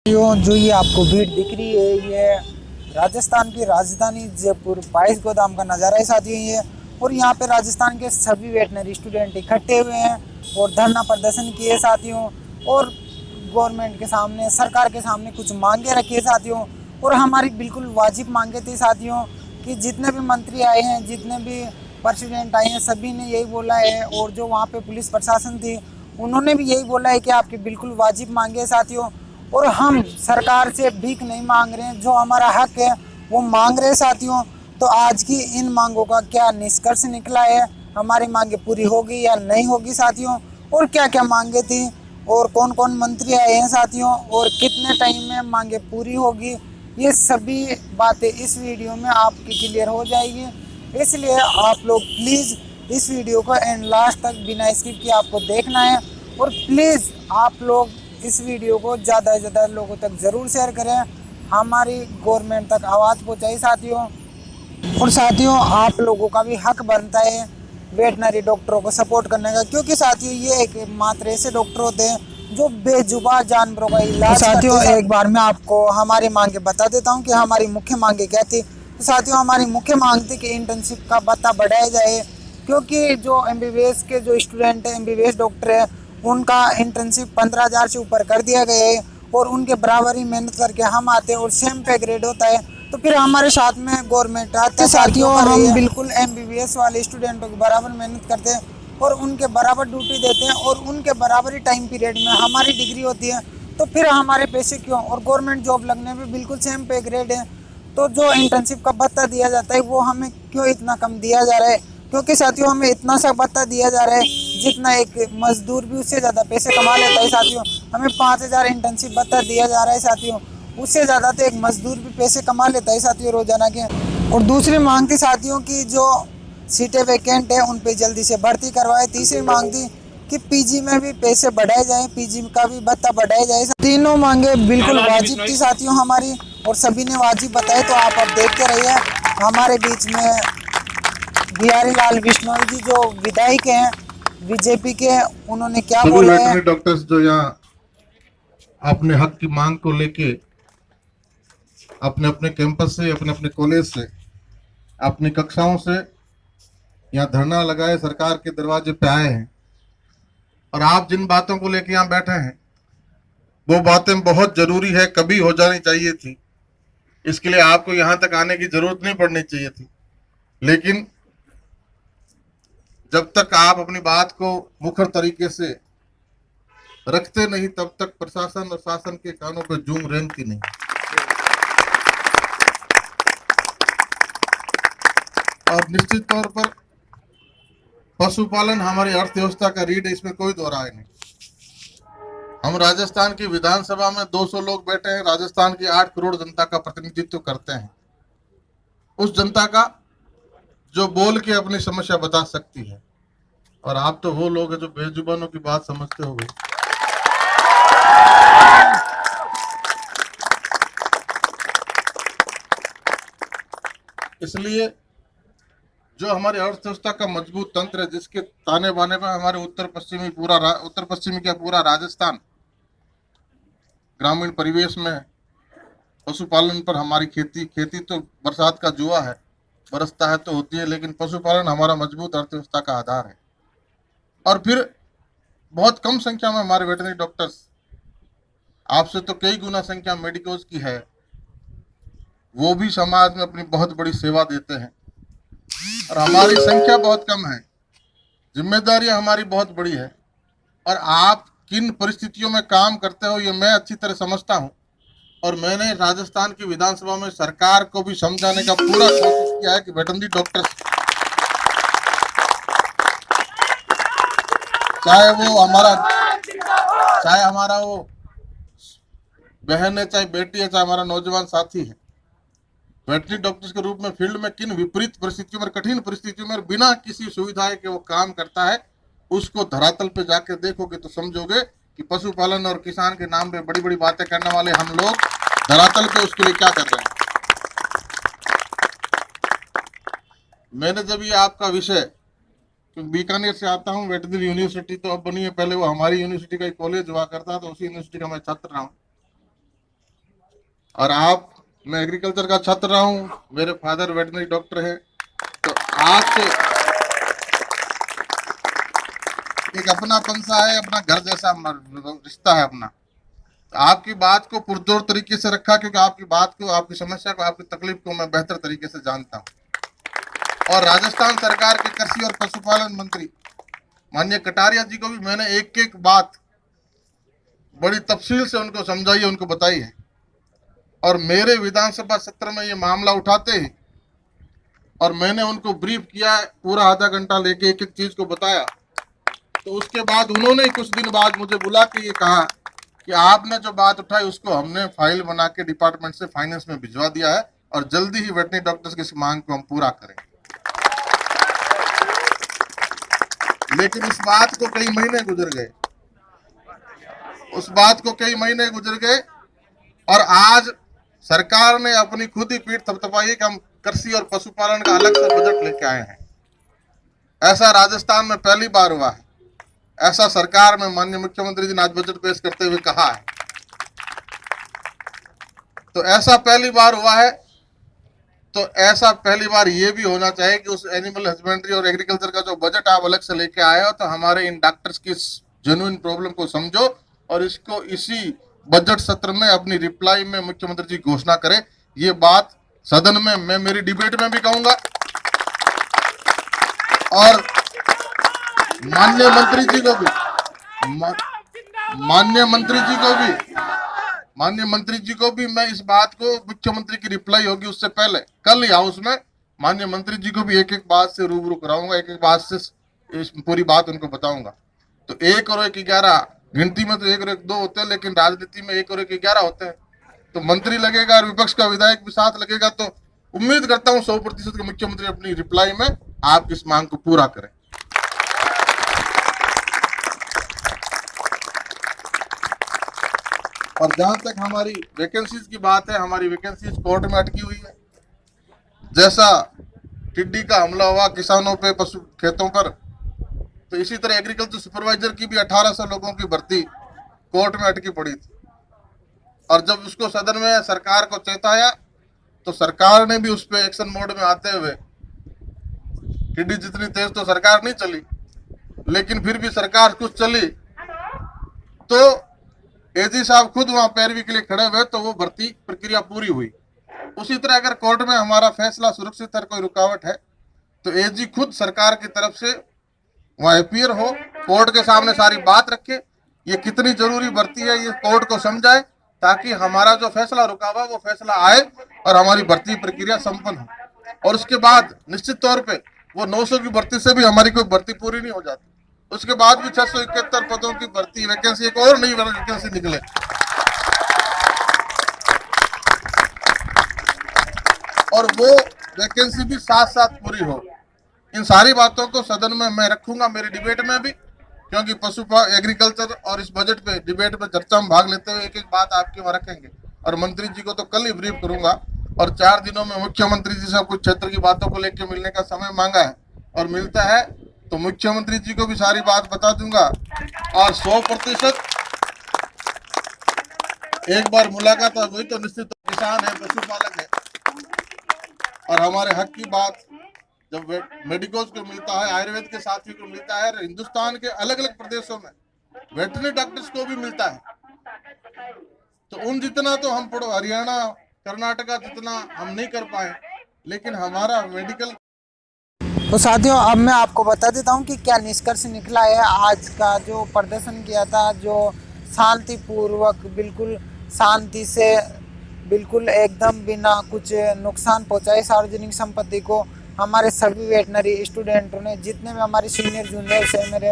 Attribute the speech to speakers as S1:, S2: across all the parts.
S1: जो ये आपको भीड़ दिख रही है, ये राजस्थान की राजधानी जयपुर 22 गोदाम का नज़ारा है साथियों ये। और यहाँ पे राजस्थान के सभी वेटनरी स्टूडेंट इकट्ठे हुए हैं और धरना प्रदर्शन किए साथियों। और गवर्नमेंट के सामने, सरकार के सामने कुछ मांगे रखी है साथियों। और हमारी बिल्कुल वाजिब मांगे थी साथियों कि जितने भी मंत्री आए हैं, जितने भी प्रेसिडेंट आए हैं, सभी ने यही बोला है। और जो वहाँ पे पुलिस प्रशासन थी, उन्होंने भी यही बोला है कि आपकी बिल्कुल वाजिब मांगे साथियों। और हम सरकार से भीख नहीं मांग रहे हैं, जो हमारा हक है वो मांग रहे हैं साथियों। तो आज की इन मांगों का क्या निष्कर्ष निकला है, हमारी मांगे पूरी होगी या नहीं होगी साथियों, और क्या क्या मांगे थी, और कौन कौन मंत्री आए हैं साथियों, और कितने टाइम में मांगे पूरी होगी, ये सभी बातें इस वीडियो में आपकी क्लियर हो जाएगी। इसलिए आप लोग प्लीज़ इस वीडियो को एंड लास्ट तक बिना स्किप किए आपको देखना है। और प्लीज़ आप लोग इस वीडियो को ज़्यादा से ज़्यादा लोगों तक ज़रूर शेयर करें, हमारी गवर्नमेंट तक आवाज़ पहुँचाई साथियों। और साथियों, आप लोगों का भी हक बनता है वेटनरी डॉक्टरों को सपोर्ट करने का, क्योंकि साथियों ये एक मात्र ऐसे डॉक्टर होते हैं जो बेजुबान जानवरों का इलाज साथियों एक बार मैं आपको हमारी मांगे बता देता हूँ कि हमारी मुख्य मांगे क्या थी। तो साथियों, हमारी मुख्य मांग थी कि इंटर्नशिप का भत्ता बढ़ाया जाए, क्योंकि जो एमबीबीएस के जो स्टूडेंट हैं, एमबीबीएस डॉक्टर है, उनका इंटर्नशिप 15,000 से ऊपर कर दिया गया है। और उनके बराबर ही मेहनत करके हम आते हैं और सेम पे ग्रेड होता है, तो फिर हमारे साथ में गवर्नमेंट आते साथियों। हम बिल्कुल एमबीबीएस वाले स्टूडेंटों के बराबर मेहनत करते हैं और उनके बराबर ड्यूटी देते हैं, और उनके बराबर ही टाइम पीरियड में हमारी डिग्री होती है। तो फिर हमारे पैसे क्यों, और गवर्नमेंट जॉब लगने में बिल्कुल सेम पे ग्रेड है। तो जो इंटर्नशिप का भत्ता दिया जाता है वो हमें क्यों इतना कम दिया जा रहा है, क्योंकि साथियों हमें इतना सा भत्ता दिया जा रहा है जितना एक मजदूर भी उससे ज़्यादा पैसे कमा लेता है साथियों। हमें 5,000 इंटर्नशिप भत्ता दिया जा रहा है साथियों, उससे ज़्यादा तो एक मजदूर भी पैसे कमा लेता है साथियों रोजाना के। और दूसरी मांग थी साथियों की जो सीटें वैकेंट है उन पे जल्दी से भर्ती करवाए। तीसरी मांग थी कि पीजी में भी पैसे बढ़ाए जाएं, पीजी का भी भत्ता बढ़ाया जाए। तीनों मांगे बिल्कुल वाजिब थी साथियों हमारी, और सभी ने वाजिब बताए। तो आप अब देखते रहिए हमारे बीच में बिहारी लाल बिश्नोई जी जो विधायक हैं बीजेपी के, उन्होंने क्या बोला है।
S2: वेटनरी डॉक्टर्स जो यहाँ अपने हक की मांग को लेके अपने अपने कैंपस से, अपने अपने कॉलेज से, अपनी कक्षाओं से यहाँ धरना लगाए सरकार के दरवाजे पे आए हैं। और आप जिन बातों को लेके यहाँ बैठे हैं वो बातें बहुत जरूरी है, कभी हो जानी चाहिए थी। इसके लिए आपको यहाँ तक आने की जरूरत नहीं पड़नी चाहिए थी। लेकिन जब तक आप अपनी बात को मुखर तरीके से रखते नहीं तब तक प्रशासन और शासन के कानों पर जूं रेंगती नहीं। और निश्चित तौर पर पशुपालन हमारी अर्थव्यवस्था का रीढ़ है, इसमें कोई दो राय नहीं। हम राजस्थान की विधानसभा में 200 लोग बैठे हैं, राजस्थान की 8 करोड़ जनता का प्रतिनिधित्व करते हैं। उस जनता का जो बोल के अपनी समस्या बता सकती है। और आप तो वो लोग हैं जो बेजुबानों की बात समझते हो गए। इसलिए जो हमारी अर्थव्यवस्था का मजबूत तंत्र है, जिसके ताने बाने पर हमारे उत्तर पश्चिमी का पूरा राजस्थान ग्रामीण परिवेश में पशुपालन पर हमारी खेती तो बरसात का जुआ है, बरसता है तो होती है, लेकिन पशुपालन हमारा मजबूत अर्थव्यवस्था का आधार है। और फिर बहुत कम संख्या में हमारे वेटरनरी डॉक्टर्स, आपसे तो कई गुना संख्या मेडिकोज की है, वो भी समाज में अपनी बहुत बड़ी सेवा देते हैं। और हमारी संख्या बहुत कम है, जिम्मेदारियां हमारी बहुत बड़ी है। और आप किन परिस्थितियों में काम करते हो ये मैं अच्छी तरह समझता हूं। और मैंने राजस्थान की विधानसभा में सरकार को भी समझाने का पूरा कोशिश किया है कि वेटरनरी डॉक्टर चाहे हमारा वो बहन है, चाहे बेटी है, चाहे हमारा नौजवान साथी है, वेटरनरी डॉक्टर्स के रूप में फील्ड में किन विपरीत परिस्थितियों में, कठिन परिस्थितियों में बिना किसी सुविधा के वो काम करता है, उसको धरातल पे जाकर देखोगे तो समझोगे कि पशुपालन और किसान के नाम पे बड़ी बड़ी बातें करने वाले हम लोग धरातल पे उसके लिए क्या कर रहे हैं। मैंने जब ये आपका विषय, क्योंकि बीकानेर से आता हूँ, वेटरनरी यूनिवर्सिटी तो अब बनी है, पहले वो हमारी यूनिवर्सिटी का एक कॉलेज हुआ करता था, उसी यूनिवर्सिटी का मैं छात्र रहा हूँ। और मैं एग्रीकल्चर का छात्र रहा हूँ, मेरे फादर वेटनरी डॉक्टर है, तो आपसे एक अपनापन सा है, अपना घर जैसा रिश्ता है अपना। आपकी बात को पुरजोर तरीके से रखा, क्योंकि आपकी बात को, आपकी समस्या को, आपकी तकलीफ को मैं बेहतर तरीके से जानता हूँ। और राजस्थान सरकार के कृषि और पशुपालन मंत्री माननीय कटारिया जी को भी मैंने एक एक बात बड़ी तफसील से उनको समझाई है, उनको बताई है। और मेरे विधानसभा सत्र में ये मामला उठाते ही और मैंने उनको ब्रीफ किया, पूरा आधा घंटा लेके एक एक चीज को बताया, तो उसके बाद उन्होंने कुछ दिन बाद मुझे बुला के ये कहा कि आपने जो बात उठाई उसको हमने फाइल बना के डिपार्टमेंट से फाइनेंस में भिजवा दिया है और जल्दी ही वेटरनरी डॉक्टर्स की इस मांग को हम पूरा करेंगे। लेकिन इस बात को कई महीने गुजर गए, उस बात को कई महीने गुजर गए और आज सरकार ने अपनी खुद ही पीठ थपथपाई कि हम कृषि और पशुपालन का अलग से बजट लेके आए हैं। ऐसा राजस्थान में पहली बार हुआ है, ऐसा सरकार में माननीय मुख्यमंत्री जी ने आज बजट पेश करते हुए कहा है। तो ऐसा पहली बार हुआ है, तो ऐसा पहली बार ये भी होना चाहिए कि उस एनिमल हस्बेंड्री और एग्रीकल्चर का जो बजट आप अलग से लेके आए हो, तो हमारे इन डॉक्टर्स की जेन्युइन प्रॉब्लम को समझो और इसको इसी बजट सत्र में अपनी रिप्लाई में मुख्यमंत्री जी घोषणा करें। ये बात सदन में मैं मेरी डिबेट में भी कहूंगा और माननीय मंत्री जी को भी मैं इस बात को, मुख्यमंत्री की रिप्लाई होगी उससे पहले कल ही हाउस में माननीय मंत्री जी को भी एक एक बात से रूबरू कराऊंगा, एक एक बात से इस पूरी बात उनको बताऊंगा। तो 1 और 1 11 गिनती में तो 1 और 1 2 होते हैं, लेकिन राजनीति में 1 और 1 11 होते हैं। तो मंत्री लगेगा और विपक्ष का विधायक भी साथ लगेगा, तो उम्मीद करता हूं 100% के मुख्यमंत्री अपनी रिप्लाई में आपकी इस मांग को पूरा करें। और जहां तक हमारी वैकेंसीज की बात है, हमारी वैकेंसीज कोर्ट में अटकी हुई है। जैसा टिड्डी का हमला हुआ किसानों पे, पशु खेतों पर, तो इसी तरह एग्रीकल्चर सुपरवाइजर की भी 1800 लोगों की भर्ती कोर्ट में अटकी पड़ी थी। और जब उसको सदन में सरकार को चेताया तो सरकार ने भी उस पर एक्शन मोड में आते हुए, टिड्डी जितनी तेज तो सरकार नहीं चली, लेकिन फिर भी सरकार कुछ चली तो एजी साहब खुद वहां पैरवी के लिए खड़े हुए, तो वो भर्ती प्रक्रिया पूरी हुई। उसी तरह अगर कोर्ट में हमारा फैसला सुरक्षित है, कोई रुकावट है, तो एजी खुद सरकार की तरफ से वहां अपीयर हो, कोर्ट के सामने सारी बात रखे, ये कितनी जरूरी भर्ती है ये कोर्ट को समझाए, ताकि हमारा जो फैसला रुका हुआ वो फैसला आए और हमारी भर्ती प्रक्रिया संपन्न हो। और उसके बाद निश्चित तौर पे वो 900 की भर्ती से भी हमारी कोई भर्ती पूरी नहीं हो जाती, उसके बाद भी 671 पदों की भर्ती वैकेंसी, एक और नई वैकेंसी निकले। और वो वैकेंसी भी साथ साथ पूरी हो। इन सारी बातों को सदन में मैं रखूंगा, मेरी डिबेट में भी, क्योंकि एग्रीकल्चर और इस बजट पे डिबेट में चर्चा में भाग लेते हुए एक एक बात आपके वहां रखेंगे। और मंत्री जी को तो कल ही ब्रीफ करूंगा और 4 दिनों में मुख्यमंत्री जी से कुछ क्षेत्र की बातों को लेकर मिलने का समय मांगा है और मिलता है तो मुख्यमंत्री जी को भी सारी बात बता दूंगा। और 100% एक बार मुलाकात हो गई तो निश्चित किसान है, पशुपालक है, और हमारे हक की बात जब मेडिकल्स को मिलता है, आयुर्वेद के साथियों को मिलता है, हिंदुस्तान के अलग अलग प्रदेशों में वेटरनरी डॉक्टर्स को भी मिलता है, तो उन जितना तो हम हरियाणा कर्नाटका जितना हम नहीं कर पाए, लेकिन हमारा मेडिकल।
S1: तो साथियों अब मैं आपको बता देता हूं कि क्या निष्कर्ष निकला है आज का जो प्रदर्शन किया था, जो शांतिपूर्वक, बिल्कुल शांति से, बिल्कुल एकदम बिना कुछ नुकसान पहुंचाए सार्वजनिक संपत्ति को, हमारे सभी वेटनरी स्टूडेंटों ने, जितने भी हमारे सीनियर जूनियर्स है मेरे,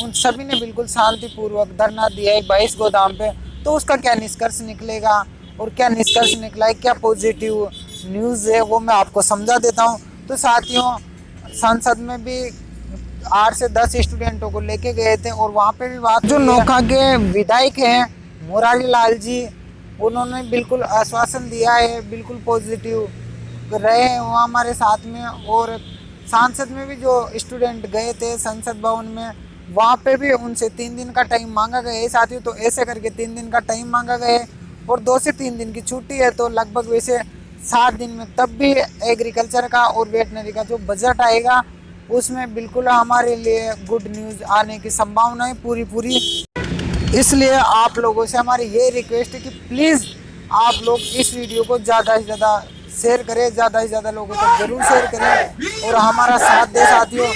S1: उन सभी ने बिल्कुल शांतिपूर्वक धरना दिया है 22 गोदाम पे। तो उसका क्या निष्कर्ष निकलेगा और क्या निष्कर्ष निकला है, क्या पॉजिटिव न्यूज़ है, वो मैं आपको समझा देता हूँ। तो साथियों संसद में भी 8 से 10 स्टूडेंटों को लेके गए थे और वहाँ पे भी बात, जो नोखा के विधायक हैं मुरारी लाल जी, उन्होंने बिल्कुल आश्वासन दिया है, बिल्कुल पॉजिटिव रहे हैं वो हमारे साथ में। और सांसद में भी जो स्टूडेंट गए थे संसद भवन में, वहाँ पे भी उनसे 3 दिन का टाइम मांगा गया है साथियों। तो ऐसे करके 3 दिन का टाइम मांगा गया है और 2 से 3 दिन की छुट्टी है, तो लगभग वैसे 7 दिन में तब भी एग्रीकल्चर का और वेटनरी का जो बजट आएगा उसमें बिल्कुल हमारे लिए गुड न्यूज़ आने की संभावना है पूरी। इसलिए आप लोगों से हमारी ये रिक्वेस्ट है कि प्लीज़ आप लोग इस वीडियो को ज़्यादा से ज़्यादा शेयर करें, ज़्यादा से ज़्यादा लोगों तक जरूर शेयर करें और हमारा साथ दे साथियों,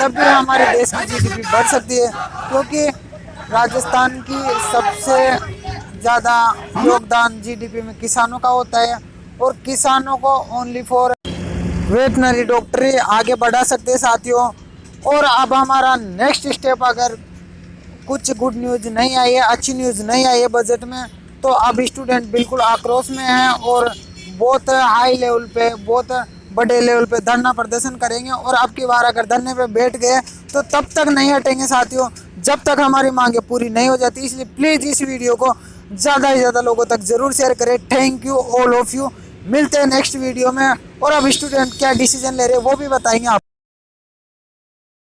S1: तब भी हमारे देश की जीडीपी बढ़ सकती है। क्योंकि राजस्थान की सबसे ज़्यादा योगदान जीडीपी में किसानों का होता है और किसानों को ओनली फॉर वेटनरी डॉक्टरी आगे बढ़ा सकते हैं साथियों। और अब हमारा नेक्स्ट स्टेप, अगर कुछ गुड न्यूज़ नहीं आई है, अच्छी न्यूज़ नहीं आई है बजट में, तो अब स्टूडेंट बिल्कुल आक्रोश में हैं और बहुत हाई लेवल पे, बहुत बड़े लेवल पे धरना प्रदर्शन करेंगे। और अब की बार अगर धरने पे बैठ गए तो तब तक नहीं हटेंगे साथियों, जब तक हमारी मांगे पूरी नहीं हो जाती। इसलिए प्लीज़ इस वीडियो को ज़्यादा से ज़्यादा लोगों तक ज़रूर शेयर करें। Thank you all of you. मिलते हैं नेक्स्ट वीडियो में। और अब स्टूडेंट क्या डिसीजन ले रहे हैं वो भी बताएंगे आप।